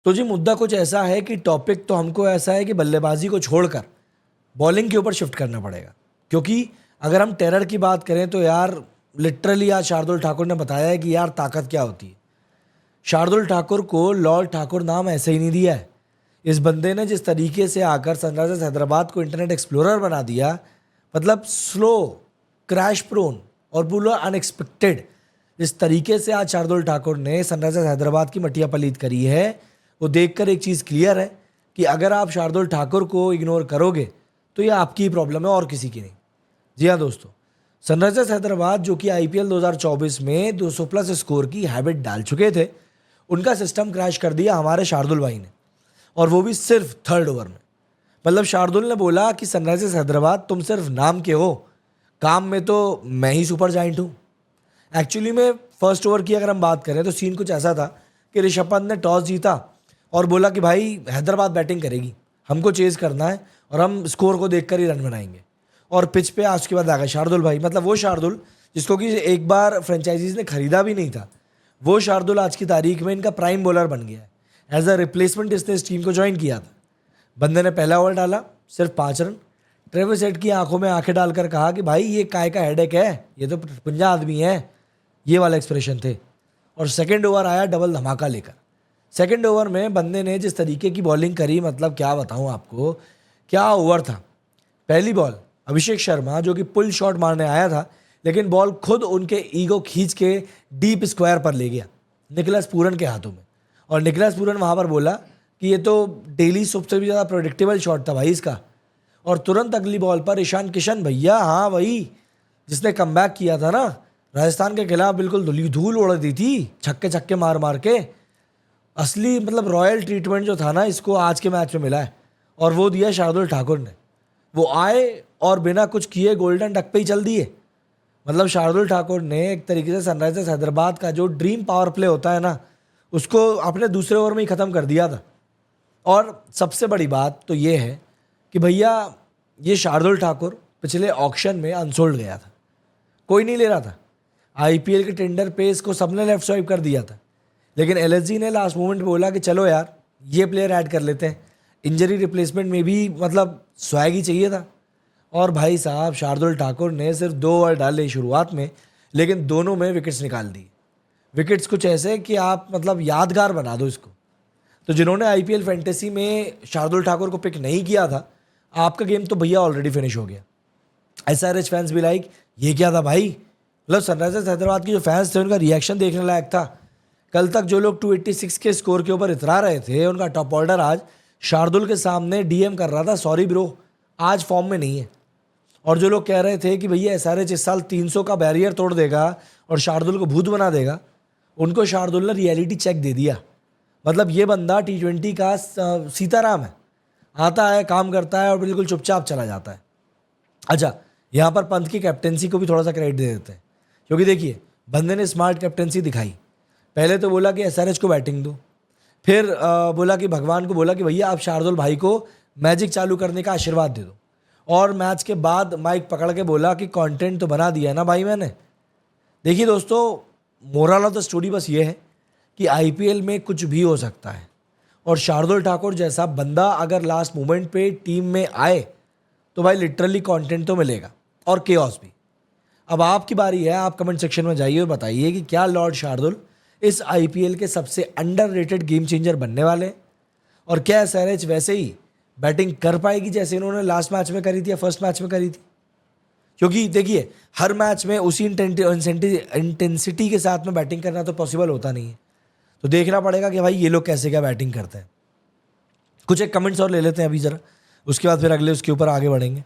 तो जी मुद्दा कुछ ऐसा है कि टॉपिक तो हमको ऐसा है कि बल्लेबाजी को छोड़कर बॉलिंग के ऊपर शिफ्ट करना पड़ेगा, क्योंकि अगर हम टेरर की बात करें तो यार लिटरली आज शार्दुल ठाकुर ने बताया है कि यार ताकत क्या होती है। शार्दुल ठाकुर को लॉर्ड ठाकुर नाम ऐसे ही नहीं दिया है। इस बंदे ने जिस तरीके से आकर सनराइजर्स हैदराबाद को इंटरनेट एक्सप्लोरर बना दिया, मतलब स्लो, क्रैश प्रोन और पूरा अनएक्सपेक्टेड, जिस तरीके से आज शार्दुल ठाकुर ने सनराइजर्स हैदराबाद की मटिया पलीत करी है, वो देखकर एक चीज़ क्लियर है कि अगर आप शार्दुल ठाकुर को इग्नोर करोगे तो ये आपकी ही प्रॉब्लम है और किसी की नहीं। जी हाँ दोस्तों, सनराइजर्स हैदराबाद जो कि आईपीएल 2024 में 200 प्लस स्कोर की हैबिट डाल चुके थे, उनका सिस्टम क्रैश कर दिया हमारे शार्दुल भाई ने, और वो भी सिर्फ थर्ड ओवर में। मतलब शार्दुल ने बोला कि सनराइजर्स हैदराबाद तुम सिर्फ नाम के हो, काम में तो मैं ही सुपर जाइंट हूँ। एक्चुअली में फर्स्ट ओवर की अगर हम बात करें तो सीन कुछ ऐसा था कि ऋषभ पंत ने टॉस जीता और बोला कि भाई हैदराबाद बैटिंग करेगी, हमको चेज करना है और हम स्कोर को देखकर ही रन बनाएंगे। और पिच पे आज के बाद आ गए शार्दुल भाई, मतलब वो शार्दुल जिसको कि एक बार फ्रेंचाइजीज ने खरीदा भी नहीं था, वो शार्दुल आज की तारीख में इनका प्राइम बॉलर बन गया है। एज अ रिप्लेसमेंट इसने इस टीम को ज्वाइन किया था। बंदे ने पहला ओवर डाला, सिर्फ 5 रन। ट्रेविस हेड की आंखों में आंखें डालकर कहा कि भाई ये काय का हेडेक है, ये तो 50 आदमी है, ये वाला एक्सप्रेशन थे। और सेकेंड ओवर आया डबल धमाका लेकर। सेकेंड ओवर में बंदे ने जिस तरीके की बॉलिंग करी, मतलब क्या बताऊं आपको, क्या ओवर था। पहली बॉल अभिषेक शर्मा जो कि पुल शॉट मारने आया था, लेकिन बॉल खुद उनके ईगो खींच के डीप स्क्वायर पर ले गया निकोलस पूरन के हाथों में। और निकोलस पूरन वहाँ पर बोला कि ये तो डेली सबसे भी ज़्यादा प्रोडिक्टेबल शॉट था भाई इसका। और तुरंत अगली बॉल पर ईशान किशन भैया, हाँ वही जिसने कमबैक किया था ना राजस्थान के खिलाफ, बिल्कुल धूल उड़ा दी थी छक्के छक्के मार मार के। असली मतलब रॉयल ट्रीटमेंट जो था ना, इसको आज के मैच में मिला है, और वो दिया शार्दुल ठाकुर ने। वो आए और बिना कुछ किए गोल्डन डक पे ही चल दिए। मतलब शार्दुल ठाकुर ने एक तरीके से सनराइजर्स हैदराबाद का जो ड्रीम पावर प्ले होता है ना, उसको अपने दूसरे ओवर में ही ख़त्म कर दिया था। और सबसे बड़ी बात तो ये है कि भैया ये शार्दुल ठाकुर पिछले ऑक्शन में अनसोल्ड गया था, कोई नहीं ले रहा था। आईपीएल के टेंडर पे इसको सबने लेफ्ट स्वाइप कर दिया था, लेकिन एलएसजी ने लास्ट मोमेंट पे बोला कि चलो यार ये प्लेयर ऐड कर लेते हैं। इंजरी रिप्लेसमेंट में भी मतलब स्वैग ही चाहिए था। और भाई साहब शार्दुल ठाकुर ने सिर्फ 2 ओवर डाले शुरुआत में, लेकिन दोनों में विकेट्स निकाल दी। विकेट्स कुछ ऐसे कि आप मतलब यादगार बना दो इसको। तो जिन्होंने आईपीएल फैंटेसी में शार्दुल ठाकुर को पिक नहीं किया था, आपका गेम तो भैया ऑलरेडी फिनिश हो गया। एसआरएच फैंस भी लाइक ये क्या था भाई, मतलब सनराइजर्स हैदराबाद के जो फैंस थे उनका रिएक्शन देखने लायक था। कल तक जो लोग 286 के स्कोर के ऊपर इतरा रहे थे, उनका टॉप ऑर्डर आज शार्दुल के सामने डीएम कर रहा था, सॉरी ब्रो आज फॉर्म में नहीं है। और जो लोग कह रहे थे कि भैया एसआरएच इस साल 300 का बैरियर तोड़ देगा और शार्दुल को भूत बना देगा, उनको शार्दुल ने रियलिटी चेक दे दिया। मतलब ये बंदा T20 का सीताराम है, आता है काम करता है और बिल्कुल चुपचाप चला जाता है। अच्छा, यहाँ पर पंत की कैप्टेंसी को भी थोड़ा सा क्रेडिट दे देते हैं, क्योंकि देखिए बंदे ने स्मार्ट कैप्टेंसी दिखाई। पहले तो बोला कि एसआरएच को बैटिंग दो, फिर बोला कि भगवान को बोला कि भैया आप शार्दुल भाई को मैजिक चालू करने का आशीर्वाद दे दो, और मैच के बाद माइक पकड़ के बोला कि कंटेंट तो बना दिया है ना भाई मैंने। देखिए दोस्तों, मोरल ऑफ द स्टोरी बस ये है कि आईपीएल में कुछ भी हो सकता है, और शार्दुल ठाकुर जैसा बंदा अगर लास्ट मोमेंट पे टीम में आए तो भाई लिटरली कंटेंट तो मिलेगा और केओस भी। अब आपकी बारी है, आप कमेंट सेक्शन में जाइए और बताइए कि क्या लॉर्ड शार्दुल इस आईपीएल के सबसे अंडररेटेड गेम चेंजर बनने वाले हैं, और क्या एसआरएच वैसे ही बैटिंग कर पाएगी जैसे इन्होंने लास्ट मैच में करी थी या फर्स्ट मैच में करी थी। क्योंकि देखिए हर मैच में उसी इंटेंसिटी के साथ में बैटिंग करना तो पॉसिबल होता नहीं है, तो देखना पड़ेगा कि भाई ये लोग कैसे क्या बैटिंग करते हैं। कुछ एक कमेंट्स और ले लेते हैं अभी ज़रा, उसके बाद फिर अगले उसके ऊपर आगे बढ़ेंगे।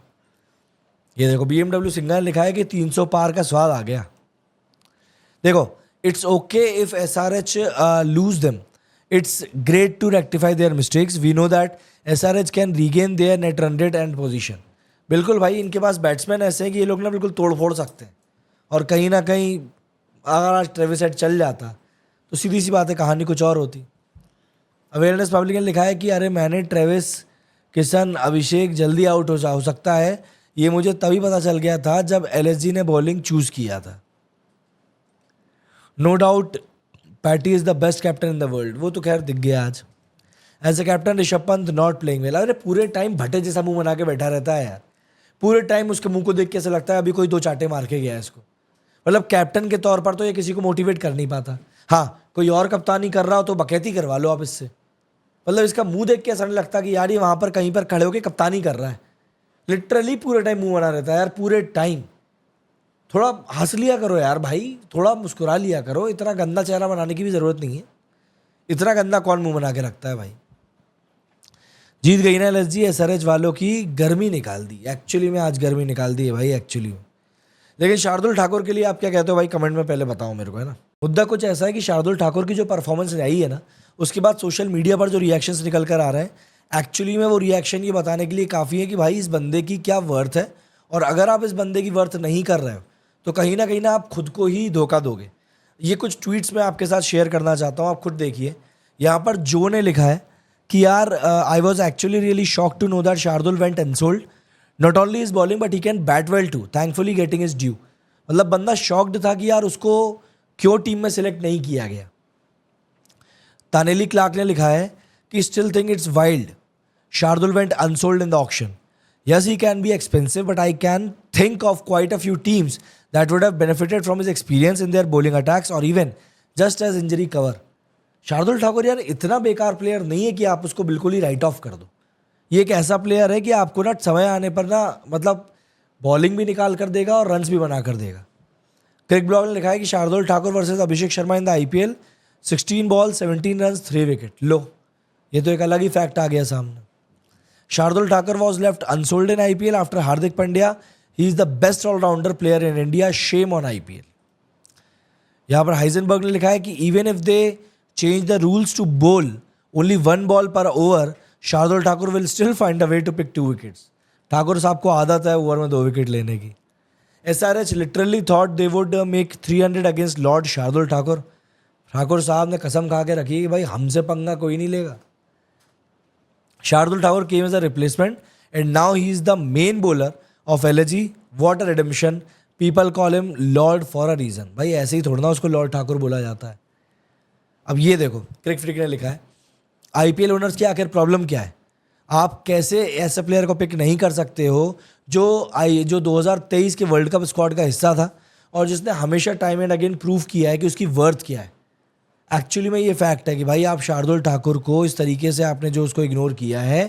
ये देखो BMW सिंघा ने लिखा है कि 300 पार का स्वाद आ गया। देखो, it's okay if SRH lose them, it's great to rectify their mistakes, we know that SRH can regain their net run rate and position. बिल्कुल भाई, इनके पास बैट्समैन ऐसे हैं कि ये लोग ना बिल्कुल तोड़ फोड़ सकते हैं, और कहीं ना कहीं अगर आज ट्रेविस हेड चल जाता तो सीधी सी बात है कहानी कुछ और होती। अवेयरनेस पब्लिक ने लिखा है कि अरे मैंने ट्रेविस, किशन, अभिषेक जल्दी आउट हो सकता है, ये मुझे तभी पता चल गया था जब एलएसजी ने बॉलिंग चूज किया था। No doubt Patty is the best captain in the world, वो तो खैर दिख गया आज। As a captain Rishabh Pant not playing well. अरे पूरे टाइम भट्टे जैसा मुंह बना के बैठा रहता है यार, पूरे टाइम उसके मुंह को देख के ऐसा लगता है अभी कोई 2 चाटे मार के गया है इसको। मतलब कैप्टन के तौर पर तो ये किसी को मोटिवेट कर नहीं पाता। हाँ, कोई और कप्तानी कर रहा हो तो बकैती करवा लो आप इससे। मतलब इसका मुंह देख के ऐसा नहीं लगता कि यार ये वहां पर कहीं पर खड़े होकर कप्तानी कर रहा है। लिटरली पूरे टाइम मुंह बना रहता है यार, पूरे टाइम। थोड़ा हंस लिया करो यार भाई, थोड़ा मुस्कुरा लिया करो, इतना गंदा चेहरा बनाने की भी जरूरत नहीं है। इतना गंदा कौन मुंह बना के रखता है भाई। जीत गई ना एलएसजी, एसआरएच वालों की गर्मी निकाल दी। एक्चुअली में आज गर्मी निकाल दी है भाई एक्चुअली में। लेकिन शार्दुल ठाकुर के लिए आप क्या कहते हो भाई, कमेंट में पहले बताओ मेरे को, है ना। मुद्दा कुछ ऐसा है कि शार्दुल ठाकुर की जो परफॉर्मेंस आई है ना, उसके बाद सोशल मीडिया पर जो रिएक्शंस निकल कर आ रहे हैं, एक्चुअली में वो रिएक्शन ये बताने के लिए काफ़ी है कि भाई इस बंदे की क्या वर्थ है। और अगर आप इस बंदे की वर्थ नहीं कर रहे हो तो कहीं ना आप खुद को ही धोखा दोगे। ये कुछ ट्वीट्स मैं आपके साथ शेयर करना चाहता हूँ, आप खुद देखिए। यहाँ पर जो ने लिखा है कि यार I was actually really shock to know that Shardul went unsold, not only is bowling but he can bat well too, thankfully getting is due. मतलब बंदा शॉक्ड था कि यार उसको क्यों टीम में सिलेक्ट नहीं किया गया। तानेली क्लार्क ने लिखा है कि still think it's wild Shardul went unsold in the auction, yes he can be expensive but I can think of quite a few teams that would have benefited from his experience in their bowling attacks or even just as injury cover। Shardul Thakur यार इतना बेकार player नहीं है कि आप उसको बिल्कुल ही right of कर दो। ये एक ऐसा प्लेयर है कि आपको ना समय आने पर ना मतलब बॉलिंग भी निकाल कर देगा और रन्स भी बना कर देगा। क्रिक ब्लॉग ने लिखा है कि Shardul Thakur versus Abhishek Sharma in the IPL 16 ball 17 run 3 wicket. लो, ये तो एक अलग ही फैक्ट आ गया सामने। Shardul Thakur was left unsold in IPL after Hardik Pandya. He is the best all-rounder player in India. Shame on IPL। यहाँ पर हाइजनबर्ग ने लिखा है कि even if they change the rules to bowl only 1 ball per over, Shardul Thakur will still find a way to pick 2 wickets। Thakur साहब को आदत है ओवर में 2 विकेट लेने की। SRH literally thought they would make 300 against Lord Shardul Thakur। Thakur साहब ने कसम खा के रखी कि भाई हमसे पंगा कोई नहीं लेगा। Shardul Thakur came as a replacement and now he is the main bowler of LG। What a redemption। People call him Lord for a reason। भाई ऐसे ही थोड़ा ना उसको लॉर्ड ठाकुर बोला जाता है। अब ये देखो, क्रिक फ्रिक ने लिखा है IPL ओनर्स की आखिर प्रॉब्लम क्या है। आप कैसे ऐसे प्लेयर को पिक नहीं कर सकते हो जो 2023 के वर्ल्ड कप स्क्वाड का हिस्सा था और जिसने हमेशा टाइम एंड अगेन प्रूव किया है कि उसकी वर्थ क्या है। एक्चुअली में ये फैक्ट है कि भाई आप शार्दुल ठाकुर को इस तरीके से आपने जो उसको इग्नोर किया है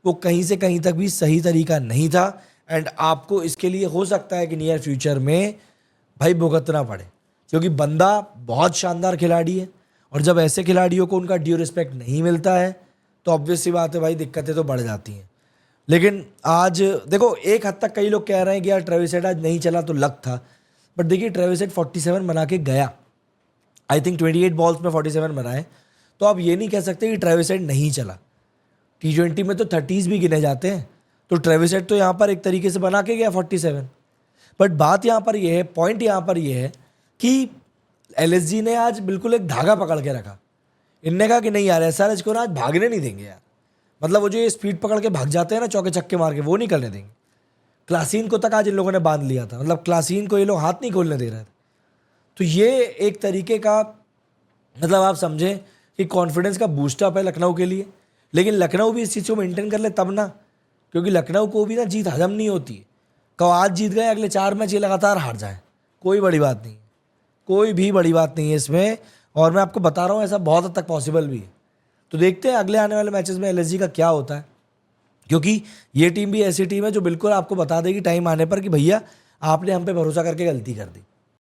वो कहीं से कहीं तक भी सही तरीका नहीं था। एंड आपको इसके लिए हो सकता है कि नियर फ्यूचर में भाई भुगतना पड़े, क्योंकि बंदा बहुत शानदार खिलाड़ी है और जब ऐसे खिलाड़ियों को उनका ड्यू रिस्पेक्ट नहीं मिलता है तो ऑब्वियस सी बात है भाई दिक्कतें तो बढ़ जाती हैं। लेकिन आज देखो, एक हद तक कई लोग कह रहे हैं कि यार ट्रेविस हेड आज नहीं चला तो लक था, बट देखिए ट्रेविस हेड 47 बना के गया। आई थिंक 28 बॉल्स में 47 बनाए, तो आप ये नहीं कह सकते कि ट्रेविस हेड नहीं चला। T20 में तो 30s भी गिने जाते हैं, तो ट्रेविस हेड तो यहाँ पर एक तरीके से बना के गया 47। बट बात यहाँ पर ये है, पॉइंट यहाँ पर ये है कि LSG ने आज बिल्कुल एक धागा पकड़ के रखा। इनने कहा कि नहीं यार SRH को ना आज भागने नहीं देंगे यार, मतलब वो जो ये स्पीड पकड़ के भाग जाते हैं ना चौके छक्के मार के, वो नहीं करने देंगे। क्लासीन को तक आज इन लोगों ने बांध लिया था, मतलब क्लासीन को ये लोग हाथ नहीं खोलने दे रहे थे। तो ये एक तरीके का मतलब आप समझें कि कॉन्फिडेंस का बूस्टअप है लखनऊ के लिए। लेकिन लखनऊ भी इस चीज़ को मेंटेन कर ले तब ना, क्योंकि लखनऊ को भी ना जीत हजम नहीं होती है। कब आज जीत गए अगले 4 मैच ये लगातार हार जाए, कोई बड़ी बात नहीं है, कोई भी बड़ी बात नहीं है इसमें। और मैं आपको बता रहा हूँ ऐसा बहुत हद तक पॉसिबल भी है। तो देखते हैं अगले आने वाले मैचेस में LSG का क्या होता है, क्योंकि ये टीम भी ऐसी टीम है जो बिल्कुल आपको बता देगी टाइम आने पर कि भैया आपने हम पे भरोसा करके गलती कर दी।